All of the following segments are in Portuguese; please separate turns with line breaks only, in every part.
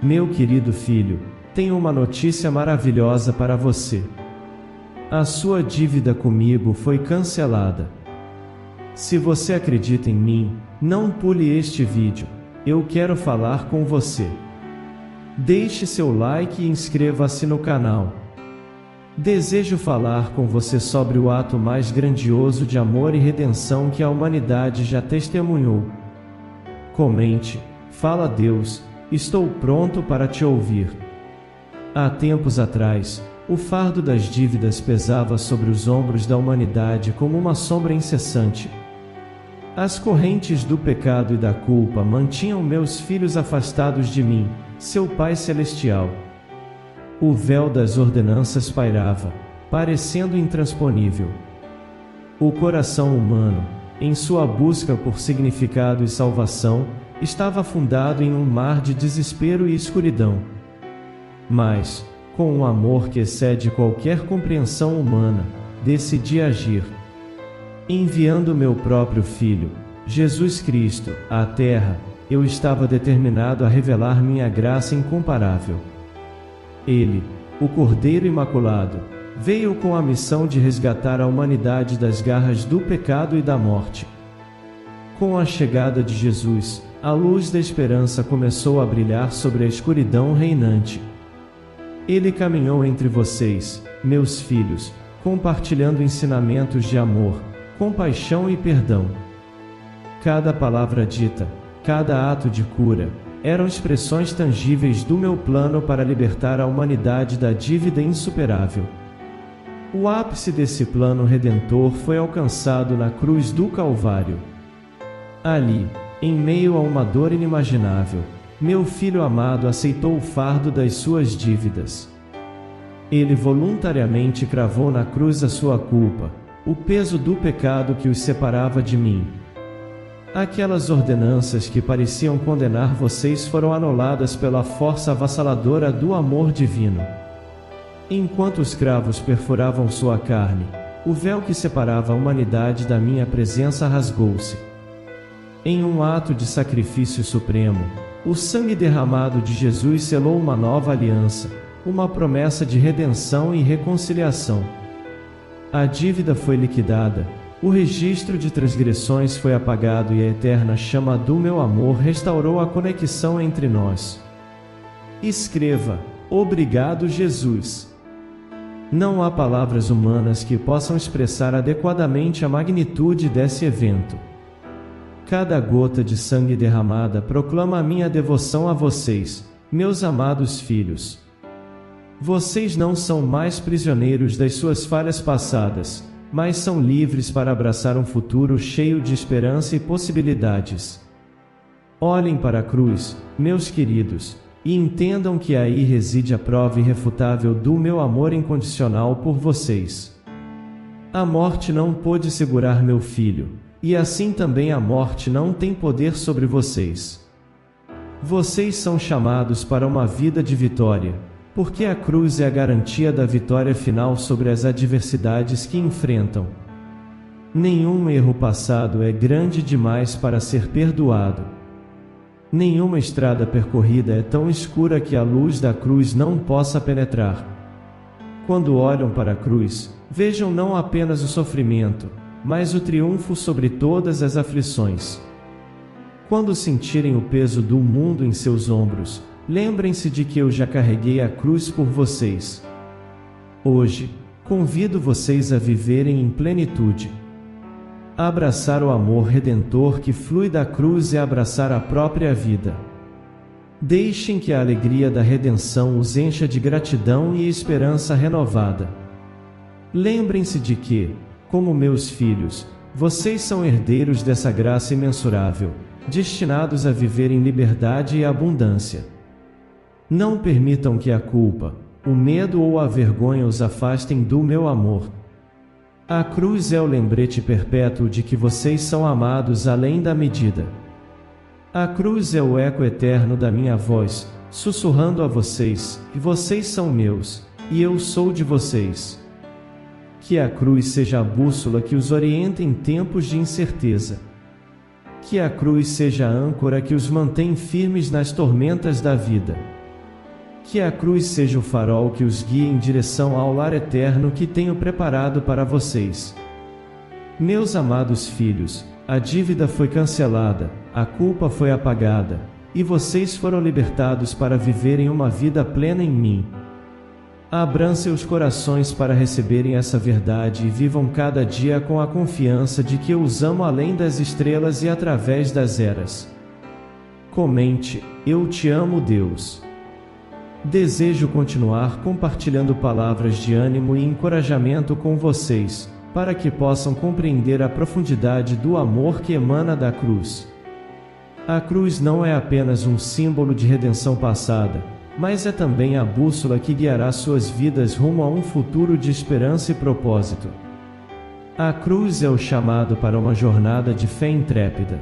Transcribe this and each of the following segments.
Meu querido filho, tenho uma notícia maravilhosa para você. A sua dívida comigo foi cancelada. Se você acredita em mim, não pule este vídeo. Eu quero falar com você. Deixe seu like e inscreva-se no canal. Desejo falar com você sobre o ato mais grandioso de amor e redenção que a humanidade já testemunhou. Comente, fala Deus, estou pronto para te ouvir. Há tempos atrás, o fardo das dívidas pesava sobre os ombros da humanidade como uma sombra incessante. As correntes do pecado e da culpa mantinham meus filhos afastados de mim, seu Pai Celestial. O véu das ordenanças pairava, parecendo intransponível. O coração humano, em sua busca por significado e salvação, estava afundado em um mar de desespero e escuridão. Mas, com um amor que excede qualquer compreensão humana, decidi agir. Enviando meu próprio Filho, Jesus Cristo, à Terra, eu estava determinado a revelar minha graça incomparável. Ele, o Cordeiro Imaculado, veio com a missão de resgatar a humanidade das garras do pecado e da morte. Com a chegada de Jesus, a luz da esperança começou a brilhar sobre a escuridão reinante. Ele caminhou entre vocês, meus filhos, compartilhando ensinamentos de amor, compaixão e perdão. Cada palavra dita, cada ato de cura, eram expressões tangíveis do meu plano para libertar a humanidade da dívida insuperável. O ápice desse plano redentor foi alcançado na cruz do Calvário. Ali, em meio a uma dor inimaginável, meu filho amado aceitou o fardo das suas dívidas. Ele voluntariamente cravou na cruz a sua culpa, o peso do pecado que os separava de mim. Aquelas ordenanças que pareciam condenar vocês foram anuladas pela força avassaladora do amor divino. Enquanto os cravos perfuravam sua carne, o véu que separava a humanidade da minha presença rasgou-se. Em um ato de sacrifício supremo, o sangue derramado de Jesus selou uma nova aliança, uma promessa de redenção e reconciliação. A dívida foi liquidada, o registro de transgressões foi apagado e a eterna chama do meu amor restaurou a conexão entre nós. Escreva: Obrigado, Jesus. Não há palavras humanas que possam expressar adequadamente a magnitude desse evento. Cada gota de sangue derramada proclama a minha devoção a vocês, meus amados filhos. Vocês não são mais prisioneiros das suas falhas passadas, mas são livres para abraçar um futuro cheio de esperança e possibilidades. Olhem para a cruz, meus queridos, e entendam que aí reside a prova irrefutável do meu amor incondicional por vocês. A morte não pôde segurar meu filho, e assim também a morte não tem poder sobre vocês. Vocês são chamados para uma vida de vitória, porque a cruz é a garantia da vitória final sobre as adversidades que enfrentam. Nenhum erro passado é grande demais para ser perdoado. Nenhuma estrada percorrida é tão escura que a luz da cruz não possa penetrar. Quando olham para a cruz, vejam não apenas o sofrimento, mas o triunfo sobre todas as aflições. Quando sentirem o peso do mundo em seus ombros, lembrem-se de que eu já carreguei a cruz por vocês. Hoje, convido vocês a viverem em plenitude. Abraçar o amor redentor que flui da cruz é abraçar a própria vida. Deixem que a alegria da redenção os encha de gratidão e esperança renovada. Lembrem-se de que, como meus filhos, vocês são herdeiros dessa graça imensurável, destinados a viver em liberdade e abundância. Não permitam que a culpa, o medo ou a vergonha os afastem do meu amor. A cruz é o lembrete perpétuo de que vocês são amados além da medida. A cruz é o eco eterno da minha voz, sussurrando a vocês, que vocês são meus, e eu sou de vocês. Que a cruz seja a bússola que os oriente em tempos de incerteza. Que a cruz seja a âncora que os mantém firmes nas tormentas da vida. Que a cruz seja o farol que os guie em direção ao lar eterno que tenho preparado para vocês. Meus amados filhos, a dívida foi cancelada, a culpa foi apagada, e vocês foram libertados para viverem uma vida plena em mim. Abram seus corações para receberem essa verdade e vivam cada dia com a confiança de que eu os amo além das estrelas e através das eras. Comente: eu te amo, Deus. Desejo continuar compartilhando palavras de ânimo e encorajamento com vocês, para que possam compreender a profundidade do amor que emana da cruz. A cruz não é apenas um símbolo de redenção passada, mas é também a bússola que guiará suas vidas rumo a um futuro de esperança e propósito. A cruz é o chamado para uma jornada de fé intrépida.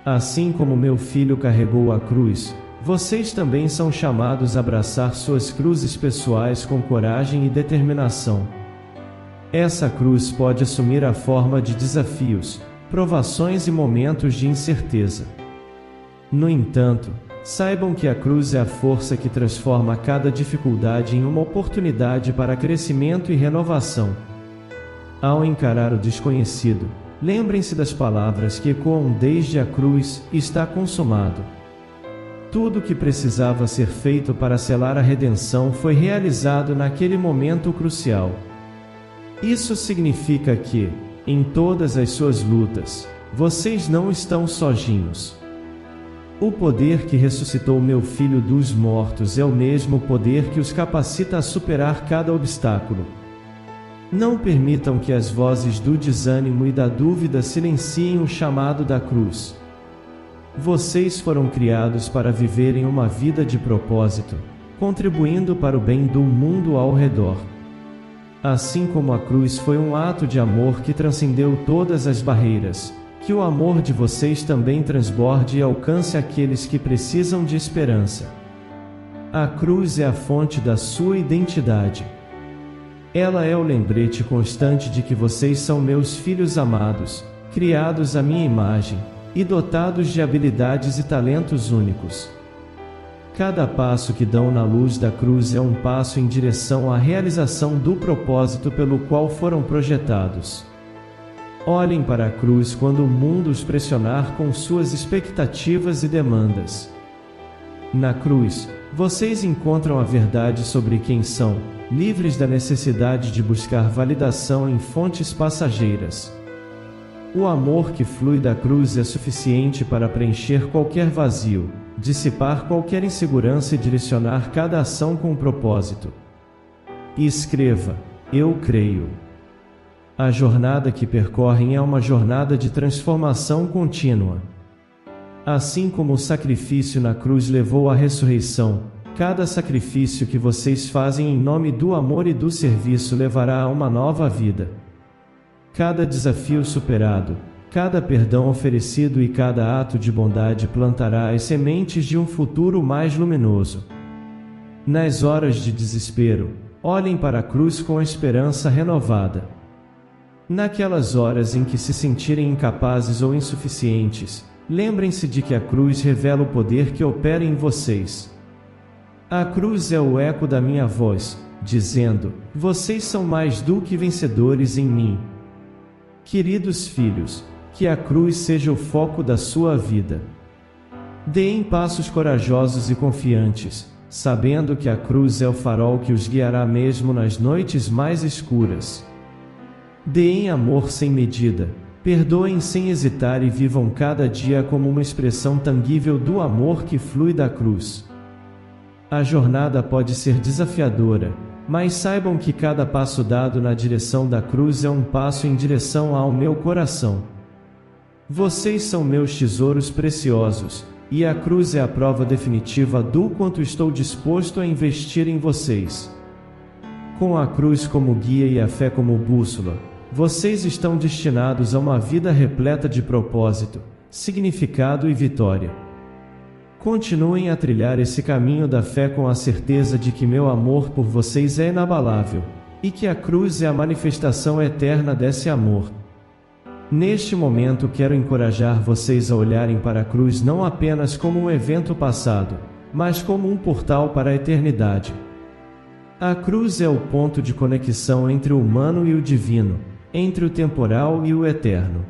Assim como meu filho carregou a cruz, vocês também são chamados a abraçar suas cruzes pessoais com coragem e determinação. Essa cruz pode assumir a forma de desafios, provações e momentos de incerteza. No entanto, saibam que a cruz é a força que transforma cada dificuldade em uma oportunidade para crescimento e renovação. Ao encarar o desconhecido, lembrem-se das palavras que ecoam desde a cruz: está consumado. Tudo o que precisava ser feito para selar a redenção foi realizado naquele momento crucial. Isso significa que, em todas as suas lutas, vocês não estão sozinhos. O poder que ressuscitou meu filho dos mortos é o mesmo poder que os capacita a superar cada obstáculo. Não permitam que as vozes do desânimo e da dúvida silenciem o chamado da cruz. Vocês foram criados para viverem uma vida de propósito, contribuindo para o bem do mundo ao redor. Assim como a cruz foi um ato de amor que transcendeu todas as barreiras, que o amor de vocês também transborde e alcance aqueles que precisam de esperança. A cruz é a fonte da sua identidade. Ela é o lembrete constante de que vocês são meus filhos amados, criados à minha imagem, e dotados de habilidades e talentos únicos. Cada passo que dão na luz da cruz é um passo em direção à realização do propósito pelo qual foram projetados. Olhem para a cruz quando o mundo os pressionar com suas expectativas e demandas. Na cruz, vocês encontram a verdade sobre quem são, livres da necessidade de buscar validação em fontes passageiras. O amor que flui da cruz é suficiente para preencher qualquer vazio, dissipar qualquer insegurança e direcionar cada ação com propósito. E escreva: eu creio. A jornada que percorrem é uma jornada de transformação contínua. Assim como o sacrifício na cruz levou à ressurreição, cada sacrifício que vocês fazem em nome do amor e do serviço levará a uma nova vida. Cada desafio superado, cada perdão oferecido e cada ato de bondade plantará as sementes de um futuro mais luminoso. Nas horas de desespero, olhem para a cruz com a esperança renovada. Naquelas horas em que se sentirem incapazes ou insuficientes, lembrem-se de que a cruz revela o poder que opera em vocês. A cruz é o eco da minha voz, dizendo: vocês são mais do que vencedores em mim. Queridos filhos, que a cruz seja o foco da sua vida. Deem passos corajosos e confiantes, sabendo que a cruz é o farol que os guiará mesmo nas noites mais escuras. Deem amor sem medida, perdoem sem hesitar e vivam cada dia como uma expressão tangível do amor que flui da cruz. A jornada pode ser desafiadora, mas saibam que cada passo dado na direção da cruz é um passo em direção ao meu coração. Vocês são meus tesouros preciosos, e a cruz é a prova definitiva do quanto estou disposto a investir em vocês. Com a cruz como guia e a fé como bússola, vocês estão destinados a uma vida repleta de propósito, significado e vitória. Continuem a trilhar esse caminho da fé com a certeza de que meu amor por vocês é inabalável, e que a cruz é a manifestação eterna desse amor. Neste momento quero encorajar vocês a olharem para a cruz não apenas como um evento passado, mas como um portal para a eternidade. A cruz é o ponto de conexão entre o humano e o divino, entre o temporal e o eterno.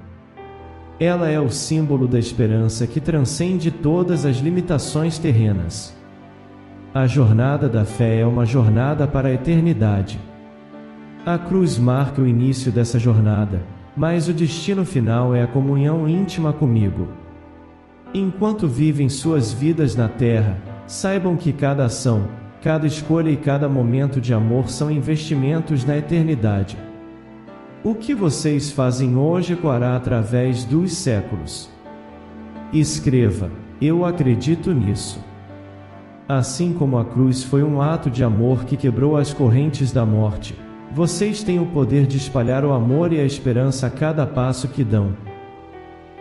Ela é o símbolo da esperança que transcende todas as limitações terrenas. A jornada da fé é uma jornada para a eternidade. A cruz marca o início dessa jornada, mas o destino final é a comunhão íntima comigo. Enquanto vivem suas vidas na terra, saibam que cada ação, cada escolha e cada momento de amor são investimentos na eternidade. O que vocês fazem hoje ecoará através dos séculos. Escreva: eu acredito nisso. Assim como a cruz foi um ato de amor que quebrou as correntes da morte, vocês têm o poder de espalhar o amor e a esperança a cada passo que dão.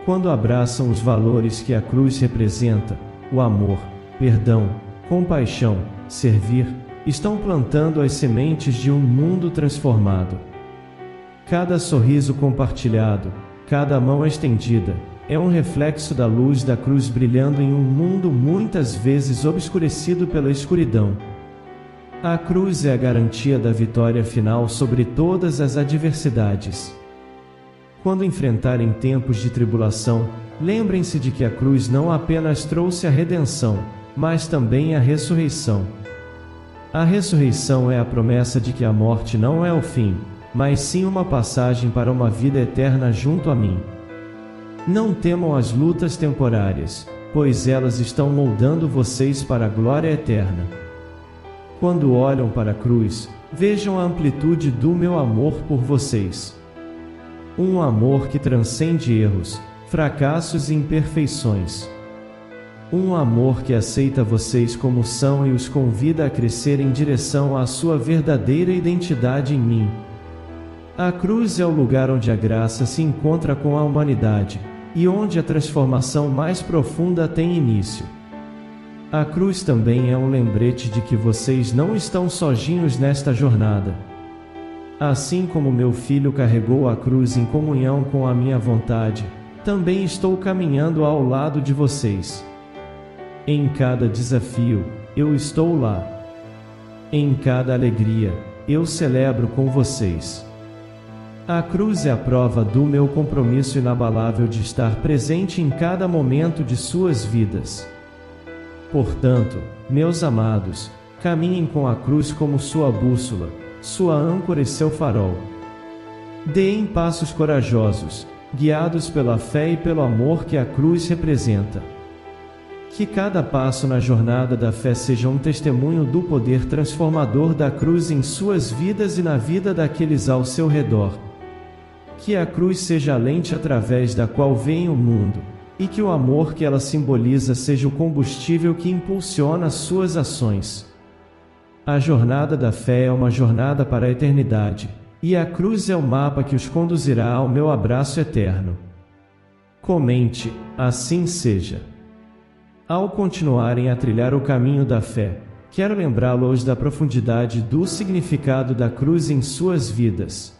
Quando abraçam os valores que a cruz representa, o amor, perdão, compaixão, servir, estão plantando as sementes de um mundo transformado. Cada sorriso compartilhado, cada mão estendida, é um reflexo da luz da cruz brilhando em um mundo muitas vezes obscurecido pela escuridão. A cruz é a garantia da vitória final sobre todas as adversidades. Quando enfrentarem tempos de tribulação, lembrem-se de que a cruz não apenas trouxe a redenção, mas também a ressurreição. A ressurreição é a promessa de que a morte não é o fim, mas sim uma passagem para uma vida eterna junto a mim. Não temam as lutas temporárias, pois elas estão moldando vocês para a glória eterna. Quando olham para a cruz, vejam a amplitude do meu amor por vocês. Um amor que transcende erros, fracassos e imperfeições. Um amor que aceita vocês como são e os convida a crescer em direção à sua verdadeira identidade em mim. A cruz é o lugar onde a graça se encontra com a humanidade, e onde a transformação mais profunda tem início. A cruz também é um lembrete de que vocês não estão sozinhos nesta jornada. Assim como meu filho carregou a cruz em comunhão com a minha vontade, também estou caminhando ao lado de vocês. Em cada desafio, eu estou lá. Em cada alegria, eu celebro com vocês. A cruz é a prova do meu compromisso inabalável de estar presente em cada momento de suas vidas. Portanto, meus amados, caminhem com a cruz como sua bússola, sua âncora e seu farol. Deem passos corajosos, guiados pela fé e pelo amor que a cruz representa. Que cada passo na jornada da fé seja um testemunho do poder transformador da cruz em suas vidas e na vida daqueles ao seu redor. Que a cruz seja a lente através da qual veem o mundo, e que o amor que ela simboliza seja o combustível que impulsiona suas ações. A jornada da fé é uma jornada para a eternidade, e a cruz é o mapa que os conduzirá ao meu abraço eterno. Comente: assim seja. Ao continuarem a trilhar o caminho da fé, quero lembrá-los da profundidade do significado da cruz em suas vidas.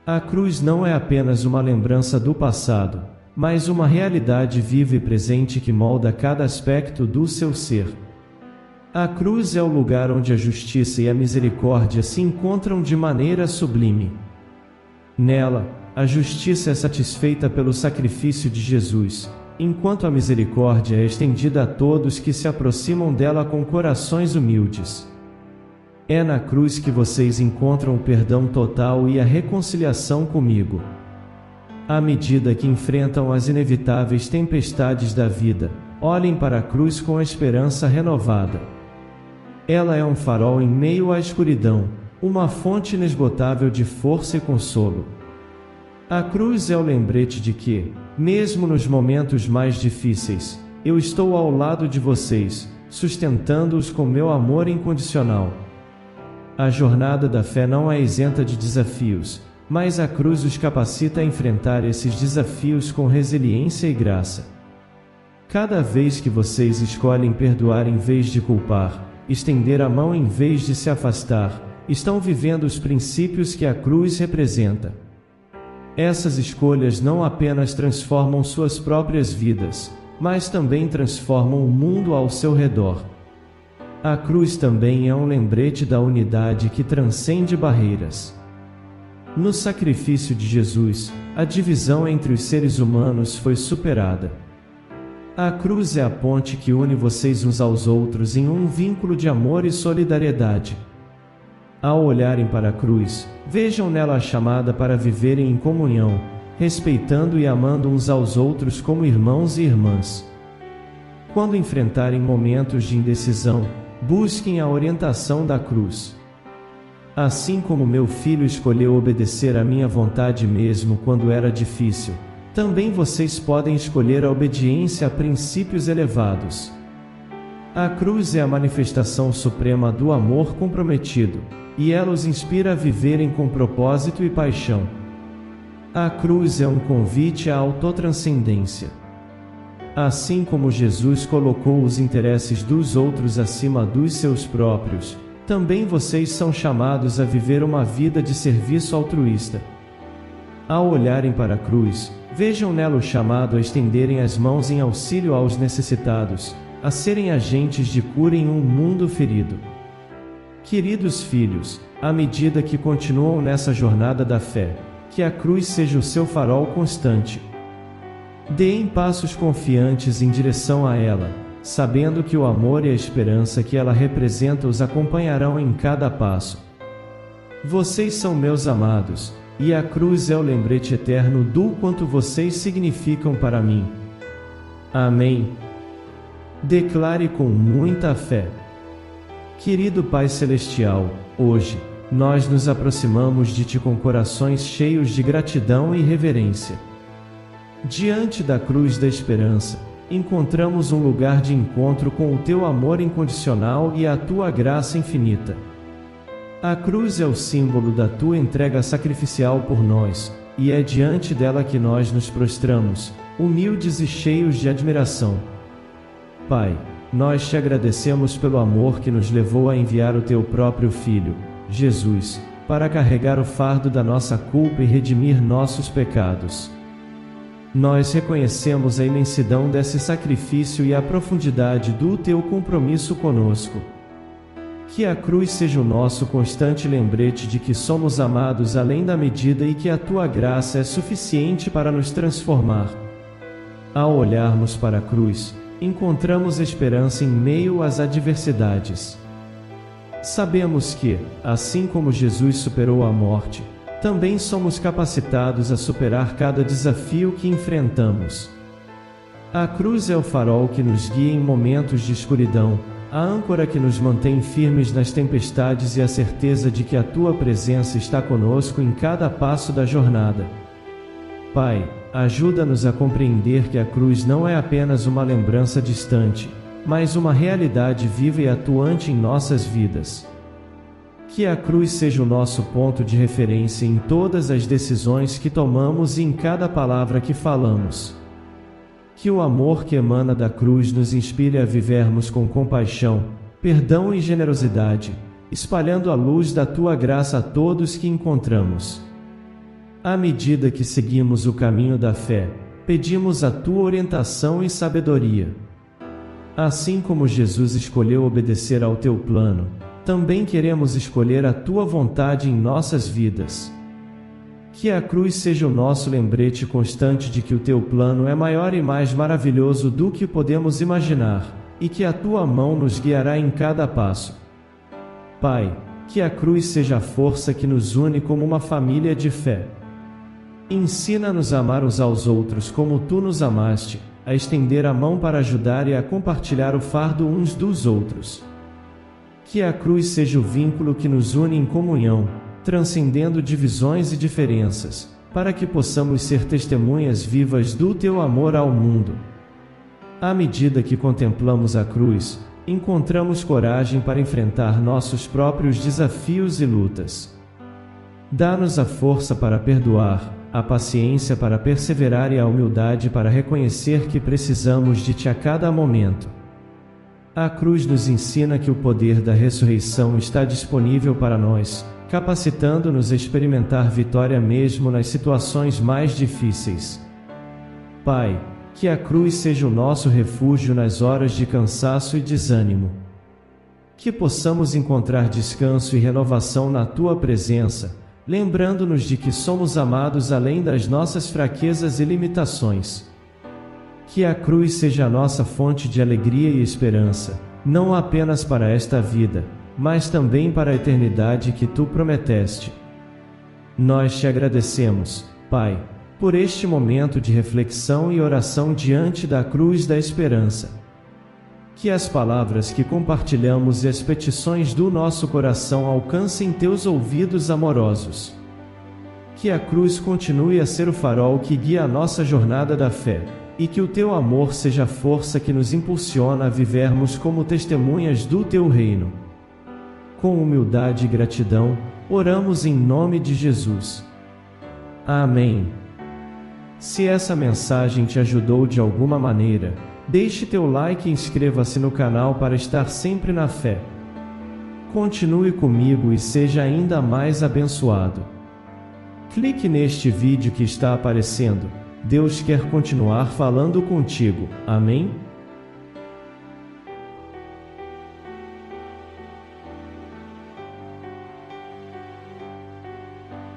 A cruz não é apenas uma lembrança do passado, mas uma realidade viva e presente que molda cada aspecto do seu ser. A cruz é o lugar onde a justiça e a misericórdia se encontram de maneira sublime. Nela, a justiça é satisfeita pelo sacrifício de Jesus, enquanto a misericórdia é estendida a todos que se aproximam dela com corações humildes. É na cruz que vocês encontram o perdão total e a reconciliação comigo. À medida que enfrentam as inevitáveis tempestades da vida, olhem para a cruz com a esperança renovada. Ela é um farol em meio à escuridão, uma fonte inesgotável de força e consolo. A cruz é o lembrete de que, mesmo nos momentos mais difíceis, eu estou ao lado de vocês, sustentando-os com meu amor incondicional. A jornada da fé não é isenta de desafios, mas a cruz os capacita a enfrentar esses desafios com resiliência e graça. Cada vez que vocês escolhem perdoar em vez de culpar, estender a mão em vez de se afastar, estão vivendo os princípios que a cruz representa. Essas escolhas não apenas transformam suas próprias vidas, mas também transformam o mundo ao seu redor. A cruz também é um lembrete da unidade que transcende barreiras. No sacrifício de Jesus, a divisão entre os seres humanos foi superada. A cruz é a ponte que une vocês uns aos outros em um vínculo de amor e solidariedade. Ao olharem para a cruz, vejam nela a chamada para viverem em comunhão, respeitando e amando uns aos outros como irmãos e irmãs. Quando enfrentarem momentos de indecisão, busquem a orientação da cruz. Assim como meu filho escolheu obedecer à minha vontade mesmo quando era difícil, também vocês podem escolher a obediência a princípios elevados. A cruz é a manifestação suprema do amor comprometido, e ela os inspira a viverem com propósito e paixão. A cruz é um convite à autotranscendência. Assim como Jesus colocou os interesses dos outros acima dos seus próprios, também vocês são chamados a viver uma vida de serviço altruísta. Ao olharem para a cruz, vejam nela o chamado a estenderem as mãos em auxílio aos necessitados, a serem agentes de cura em um mundo ferido. Queridos filhos, à medida que continuam nessa jornada da fé, que a cruz seja o seu farol constante. Deem passos confiantes em direção a ela, sabendo que o amor e a esperança que ela representa os acompanharão em cada passo. Vocês são meus amados, e a cruz é o lembrete eterno do quanto vocês significam para mim. Amém. Declare com muita fé. Querido Pai Celestial, hoje, nós nos aproximamos de Ti com corações cheios de gratidão e reverência. Diante da cruz da esperança, encontramos um lugar de encontro com o Teu amor incondicional e a Tua graça infinita. A cruz é o símbolo da Tua entrega sacrificial por nós, e é diante dela que nós nos prostramos, humildes e cheios de admiração. Pai, nós Te agradecemos pelo amor que nos levou a enviar o Teu próprio Filho, Jesus, para carregar o fardo da nossa culpa e redimir nossos pecados. Nós reconhecemos a imensidão desse sacrifício e a profundidade do Teu compromisso conosco. Que a cruz seja o nosso constante lembrete de que somos amados além da medida e que a Tua graça é suficiente para nos transformar. Ao olharmos para a cruz, encontramos esperança em meio às adversidades. Sabemos que, assim como Jesus superou a morte, também somos capacitados a superar cada desafio que enfrentamos. A cruz é o farol que nos guia em momentos de escuridão, a âncora que nos mantém firmes nas tempestades e a certeza de que a Tua presença está conosco em cada passo da jornada. Pai, ajuda-nos a compreender que a cruz não é apenas uma lembrança distante, mas uma realidade viva e atuante em nossas vidas. Que a cruz seja o nosso ponto de referência em todas as decisões que tomamos e em cada palavra que falamos. Que o amor que emana da cruz nos inspire a vivermos com compaixão, perdão e generosidade, espalhando a luz da Tua graça a todos que encontramos. À medida que seguimos o caminho da fé, pedimos a Tua orientação e sabedoria. Assim como Jesus escolheu obedecer ao Teu plano, também queremos escolher a Tua vontade em nossas vidas. Que a cruz seja o nosso lembrete constante de que o Teu plano é maior e mais maravilhoso do que podemos imaginar, e que a Tua mão nos guiará em cada passo. Pai, que a cruz seja a força que nos une como uma família de fé. Ensina-nos a amar uns aos outros como Tu nos amaste, a estender a mão para ajudar e a compartilhar o fardo uns dos outros. Que a cruz seja o vínculo que nos une em comunhão, transcendendo divisões e diferenças, para que possamos ser testemunhas vivas do Teu amor ao mundo. À medida que contemplamos a cruz, encontramos coragem para enfrentar nossos próprios desafios e lutas. Dá-nos a força para perdoar, a paciência para perseverar e a humildade para reconhecer que precisamos de Ti a cada momento. A cruz nos ensina que o poder da ressurreição está disponível para nós, capacitando-nos a experimentar vitória mesmo nas situações mais difíceis. Pai, Que a cruz seja o nosso refúgio nas horas de cansaço e desânimo. Que possamos encontrar descanso e renovação na Tua presença, lembrando-nos de que somos amados além das nossas fraquezas e limitações. Que a cruz seja a nossa fonte de alegria e esperança, não apenas para esta vida, mas também para a eternidade que Tu prometeste. Nós te agradecemos, Pai, por este momento de reflexão e oração diante da cruz da esperança. Que as palavras que compartilhamos e as petições do nosso coração alcancem Teus ouvidos amorosos. Que a cruz continue a ser o farol que guia a nossa jornada da fé, e que o Teu amor seja a força que nos impulsiona a vivermos como testemunhas do Teu reino. Com humildade e gratidão, oramos em nome de Jesus. Amém. Se essa mensagem te ajudou de alguma maneira, deixe teu like e inscreva-se no canal para estar sempre na fé. Continue comigo e seja ainda mais abençoado. Clique neste vídeo que está aparecendo. Deus quer continuar falando contigo. Amém?